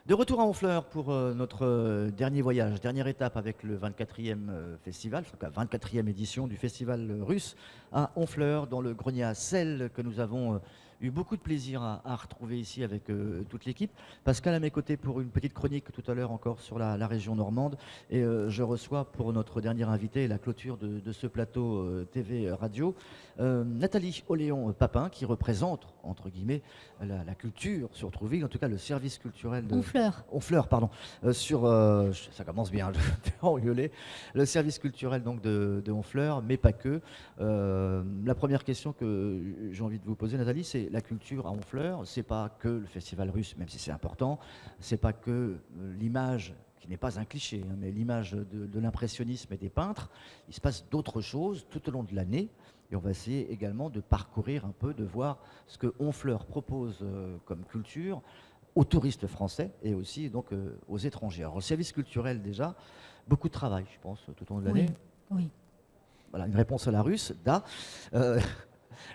De retour à Honfleur pour notre dernier voyage, dernière étape avec le 24e festival, en tout cas 24e édition du festival russe à Honfleur, dans le grenier à sel que nous avons eu beaucoup de plaisir à retrouver ici avec toute l'équipe. Pascal à mes côtés pour une petite chronique tout à l'heure encore sur la région normande. Et je reçois pour notre dernier invité, la clôture de ce plateau TV Radio, Nathalie Oléon-Papin qui représente, entre guillemets, la culture sur Trouville, en tout cas le service culturel de Honfleur. Honfleur, pardon, ça commence bien, je vais engueuler, le service culturel donc de Honfleur, mais pas que. La première question que j'ai envie de vous poser, Nathalie, c'est la culture à Honfleur, c'est pas que le festival russe, même si c'est important, c'est pas que l'image qui n'est pas un cliché, hein, mais l'image de l'impressionnisme et des peintres. Il se passe d'autres choses tout au long de l'année. Et on va essayer également de parcourir un peu, de voir ce que Honfleur propose comme culture aux touristes français et aussi donc aux étrangers. Alors le service culturel déjà, beaucoup de travail, je pense, tout au long de l'année. Oui. Voilà, une réponse à la russe, da.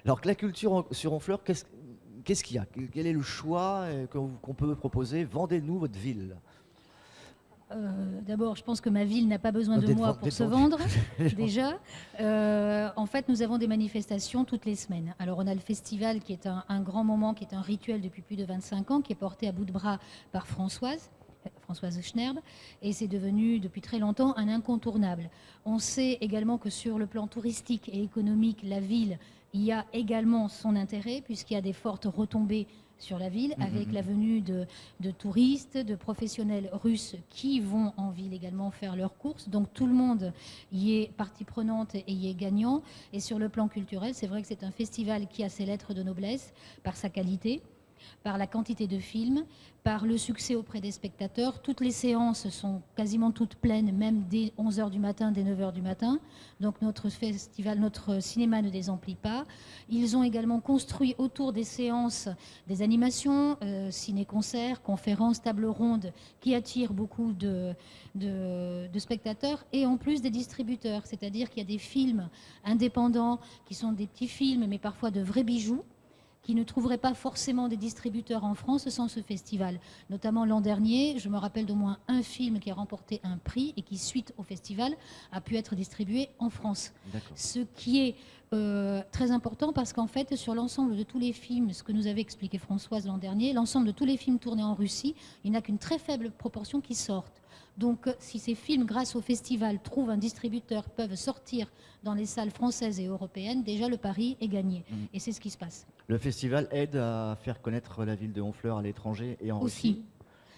Alors que la culture sur Honfleur, qu'est-ce qu'il y a? Quel est le choix qu'on peut proposer? Vendez-nous votre ville. D'abord, je pense que ma ville n'a pas besoin de moi pour se vendre, déjà. En fait, nous avons des manifestations toutes les semaines. Alors, on a le festival qui est un grand moment, qui est un rituel depuis plus de 25 ans, qui est porté à bout de bras par Françoise Schnerb, et c'est devenu depuis très longtemps un incontournable. On sait également que sur le plan touristique et économique, la ville, il y a également son intérêt, puisqu'il y a des fortes retombées sur la ville, avec la venue de touristes, de professionnels russes qui vont en ville également faire leurs courses. Donc tout le monde y est partie prenante et y est gagnant. Et sur le plan culturel, c'est vrai que c'est un festival qui a ses lettres de noblesse par sa qualité, par la quantité de films, par le succès auprès des spectateurs. Toutes les séances sont quasiment toutes pleines, même dès 11h du matin, dès 9h du matin. Donc notre festival, notre cinéma ne désemplit pas. Ils ont également construit autour des séances des animations, ciné-concerts, conférences, tables rondes, qui attirent beaucoup de spectateurs, et en plus des distributeurs. C'est-à-dire qu'il y a des films indépendants qui sont des petits films, mais parfois de vrais bijoux, qui ne trouveraient pas forcément des distributeurs en France sans ce festival. Notamment l'an dernier, je me rappelle d'au moins un film qui a remporté un prix et qui, suite au festival, a pu être distribué en France. Ce qui est très important parce qu'en fait, sur l'ensemble de tous les films, ce que nous avait expliqué Françoise l'an dernier, l'ensemble de tous les films tournés en Russie, il n'y a qu'une très faible proportion qui sortent. Donc, si ces films, grâce au festival, trouvent un distributeur, peuvent sortir dans les salles françaises et européennes, déjà le pari est gagné. Et c'est ce qui se passe. Le festival aide à faire connaître la ville de Honfleur à l'étranger et en Russie.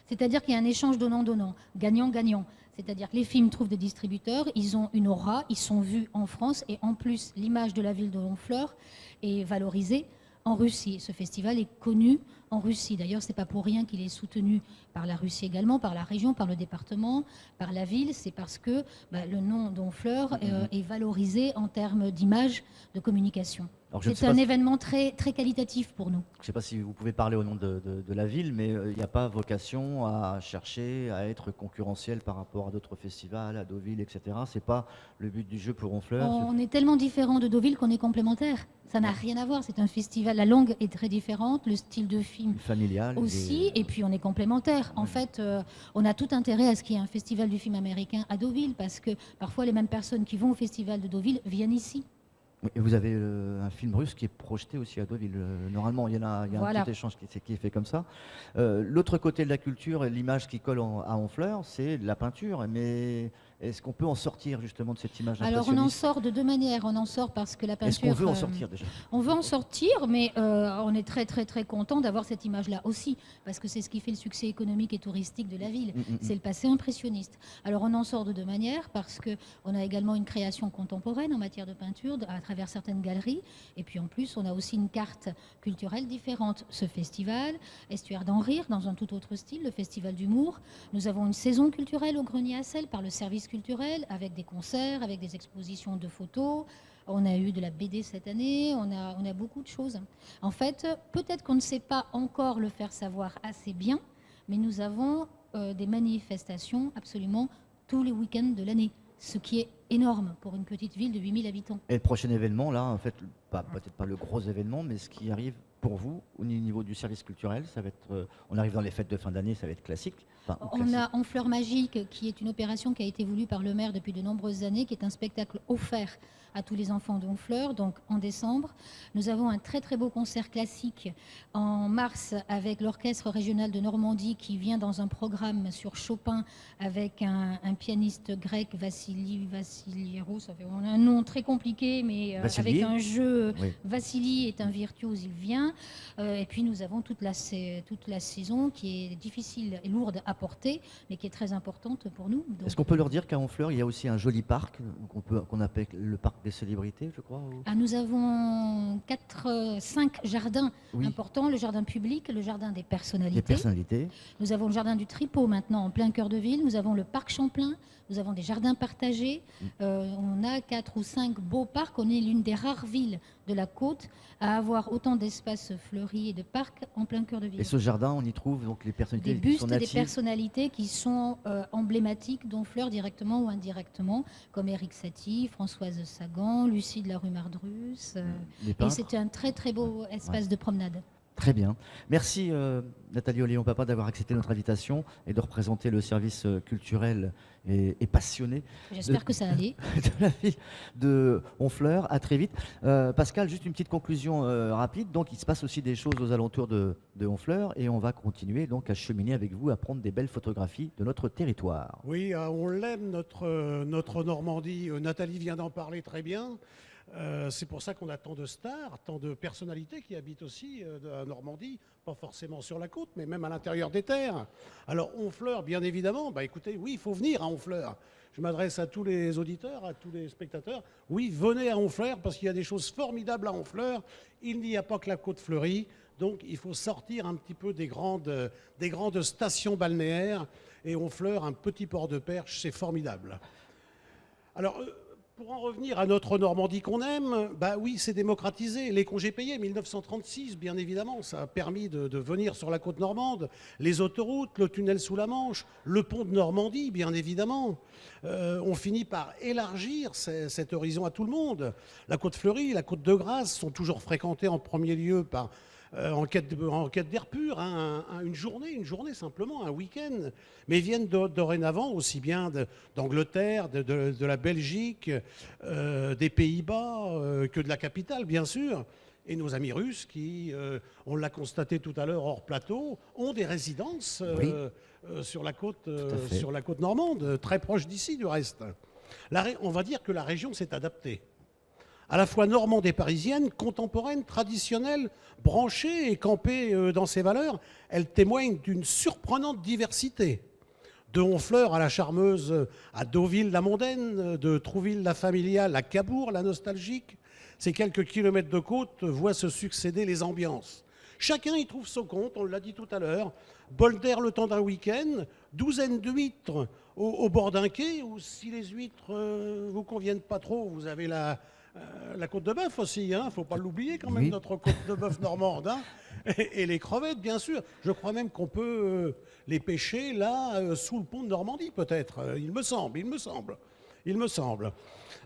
C'est-à-dire qu'il y a un échange donnant-donnant, gagnant-gagnant. C'est-à-dire que les films trouvent des distributeurs, ils ont une aura, ils sont vus en France, et en plus, l'image de la ville de Honfleur est valorisée en Russie. Ce festival est connu en Russie. D'ailleurs, ce n'est pas pour rien qu'il est soutenu par la Russie également, par la région, par le département, par la ville. C'est parce que le nom d'Honfleur est valorisé en termes d'image, de communication. C'est un événement très, très qualitatif pour nous. Je ne sais pas si vous pouvez parler au nom de la ville, mais il n'y a pas vocation à chercher à être concurrentiel par rapport à d'autres festivals, à Deauville, etc. Ce n'est pas le but du jeu pour Honfleur. On est tellement différent de Deauville qu'on est complémentaires. Ça n'a rien à voir. C'est un festival. La langue est très différente, le style de film familial aussi, et puis on est complémentaires. En fait, on a tout intérêt à ce qu'il y ait un festival du film américain à Deauville, parce que parfois les mêmes personnes qui vont au festival de Deauville viennent ici. Et vous avez un film russe qui est projeté aussi à Deauville. Normalement, il y a un petit échange qui est fait comme ça. L'autre côté de la culture, l'image qui colle à Honfleur, c'est la peinture. Mais est-ce qu'on peut en sortir justement de cette image impressionniste? Alors on en sort de deux manières. On en sort parce que la peinture... Est-ce qu'on veut en sortir déjà? On veut en sortir, mais on est très très très content d'avoir cette image-là aussi, parce que c'est ce qui fait le succès économique et touristique de la ville. C'est le passé impressionniste. Alors on en sort de deux manières, parce qu'on a également une création contemporaine en matière de peinture à travers certaines galeries, et puis en plus on a aussi une carte culturelle différente. Ce festival, Estuaire d'en rire, dans un tout autre style, le festival d'humour. Nous avons une saison culturelle au Grenier à sel par le service culturel, avec des concerts, avec des expositions de photos. On a eu de la BD cette année, on a beaucoup de choses. En fait, peut-être qu'on ne sait pas encore le faire savoir assez bien, mais nous avons des manifestations absolument tous les week-ends de l'année, ce qui est énorme pour une petite ville de 8000 habitants. Et le prochain événement, là, en fait, peut-être pas le gros événement, mais ce qui arrive pour vous au niveau du service culturel, ça va être, on arrive dans les fêtes de fin d'année, ça va être classique. On a Honfleur Magique, qui est une opération qui a été voulue par le maire depuis de nombreuses années, qui est un spectacle offert à tous les enfants de Honfleur, donc en décembre. Nous avons un très très beau concert classique en mars avec l'Orchestre régional de Normandie qui vient dans un programme sur Chopin avec un pianiste grec, Vassiliero, ça fait un nom très compliqué, mais avec un jeu. Oui. Vassili est un virtuose, il vient. Et puis nous avons toute la saison qui est difficile et lourde à porter, mais qui est très importante pour nous. Est-ce qu'on peut leur dire qu'à Honfleur, il y a aussi un joli parc qu'on appelle le parc des célébrités, je crois Nous avons 5 jardins importants, le jardin public, le jardin des personnalités. Nous avons le jardin du Tripot maintenant en plein cœur de ville, nous avons le parc Champlain, nous avons des jardins partagés, on a 4 ou 5 beaux parcs, on est l'une des rares villes de la côte à avoir autant d'espaces fleuris et de parcs en plein cœur de ville. Et ce jardin, on y trouve donc les personnalités des bustes qui sont natives. Des personnalités qui sont emblématiques d'Honfleur directement ou indirectement, comme Éric Satie, Françoise Sagan, Lucie de la rue Mardrus. Et c'était un très très beau espace de promenade. Très bien. Merci Nathalie Oléon-Papin d'avoir accepté notre invitation et de représenter le service culturel et passionné. J'espère que ça allait. De la ville de Honfleur. À très vite. Pascal, juste une petite conclusion rapide. Donc il se passe aussi des choses aux alentours de Honfleur et on va continuer donc à cheminer avec vous, à prendre des belles photographies de notre territoire. Oui, on l'aime notre Normandie. Nathalie vient d'en parler très bien. C'est pour ça qu'on a tant de stars, tant de personnalités qui habitent aussi en Normandie, pas forcément sur la côte, mais même à l'intérieur des terres. Alors Honfleur, bien évidemment, écoutez, oui, il faut venir à Honfleur. Je m'adresse à tous les auditeurs, à tous les spectateurs. Oui, venez à Honfleur parce qu'il y a des choses formidables à Honfleur. Il n'y a pas que la côte fleurie, donc il faut sortir un petit peu des grandes stations balnéaires. Et Honfleur, un petit port de perche, c'est formidable. Alors, pour en revenir à notre Normandie qu'on aime, oui, c'est démocratisé. Les congés payés, 1936, bien évidemment, ça a permis de venir sur la côte normande. Les autoroutes, le tunnel sous la Manche, le pont de Normandie, bien évidemment. On finit par élargir cet horizon à tout le monde. La côte fleurie, la côte de Grâce sont toujours fréquentées en premier lieu par... en quête d'air pur, une journée simplement, un week-end. Mais ils viennent dorénavant aussi bien d'Angleterre, de la Belgique, des Pays-Bas, que de la capitale, bien sûr. Et nos amis russes qui, on l'a constaté tout à l'heure hors plateau, ont des résidences sur la côte normande, très proche d'ici du reste. On va dire que la région s'est adaptée. À la fois normande et parisienne, contemporaine, traditionnelle, branchée et campée dans ses valeurs, elle témoigne d'une surprenante diversité. De Honfleur à la charmeuse, à Deauville la mondaine, de Trouville la familiale, à Cabourg la nostalgique, ces quelques kilomètres de côte voient se succéder les ambiances. Chacun y trouve son compte, on l'a dit tout à l'heure. Bol d'air le temps d'un week-end, douzaine d'huîtres au bord d'un quai, ou si les huîtres ne vous conviennent pas trop, vous avez la côte de bœuf aussi, hein, faut pas l'oublier quand même, notre côte de bœuf normande. Hein, et les crevettes, bien sûr. Je crois même qu'on peut les pêcher là, sous le pont de Normandie, peut-être. Il me semble.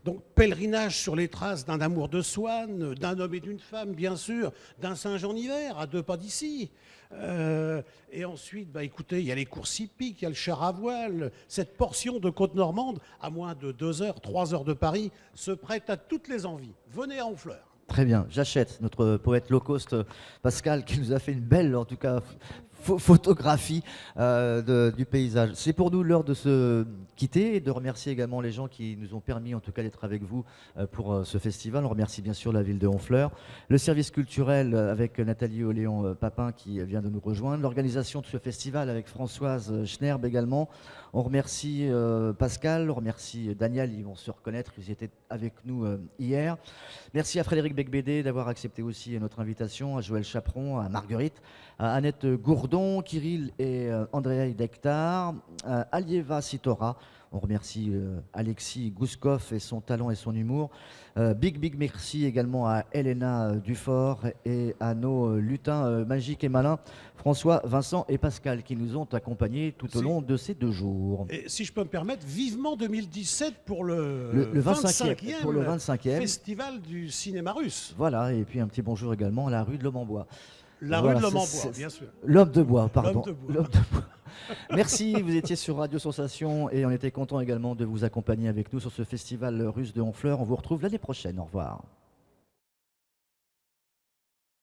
Donc, pèlerinage sur les traces d'un amour de Swann, d'un homme et d'une femme, bien sûr, d'un singe en hiver, à 2 pas d'ici. Et ensuite, écoutez, il y a les courses hippiques, il y a le char à voile. Cette portion de côte normande, à moins de 2 heures, 3 heures de Paris, se prête à toutes les envies. Venez à Honfleur. Très bien, j'achète notre poète low cost Pascal qui nous a fait une belle, en tout cas, photographie du paysage. C'est pour nous l'heure de se quitter et de remercier également les gens qui nous ont permis en tout cas d'être avec vous pour ce festival. On remercie bien sûr la ville de Honfleur, le service culturel avec Nathalie Oléon-Papin qui vient de nous rejoindre, l'organisation de ce festival avec Françoise Schnerb également. On remercie Pascal, on remercie Daniel, ils vont se reconnaître, ils étaient avec nous hier. Merci à Frédéric Becbédé d'avoir accepté aussi notre invitation, à Joël Chaperon, à Marguerite, à Annette Gourdon, Kirill et Andrea Dektar, à Alieva Sitora. On remercie Alexis Gouskov et son talent et son humour. Big merci également à Elena Dufort et à nos lutins magiques et malins, François, Vincent et Pascal, qui nous ont accompagnés tout au long de ces 2 jours. Et si je peux me permettre, vivement 2017 pour le 25e festival du cinéma russe. Voilà, et puis un petit bonjour également à la rue de l'Homme en Bois. La rue de l'Homme en Bois, bien sûr. L'Homme de Bois, pardon. L'Homme de Bois. Merci, vous étiez sur Radio Sensation et on était content également de vous accompagner avec nous sur ce festival russe de Honfleur. On vous retrouve l'année prochaine. Au revoir.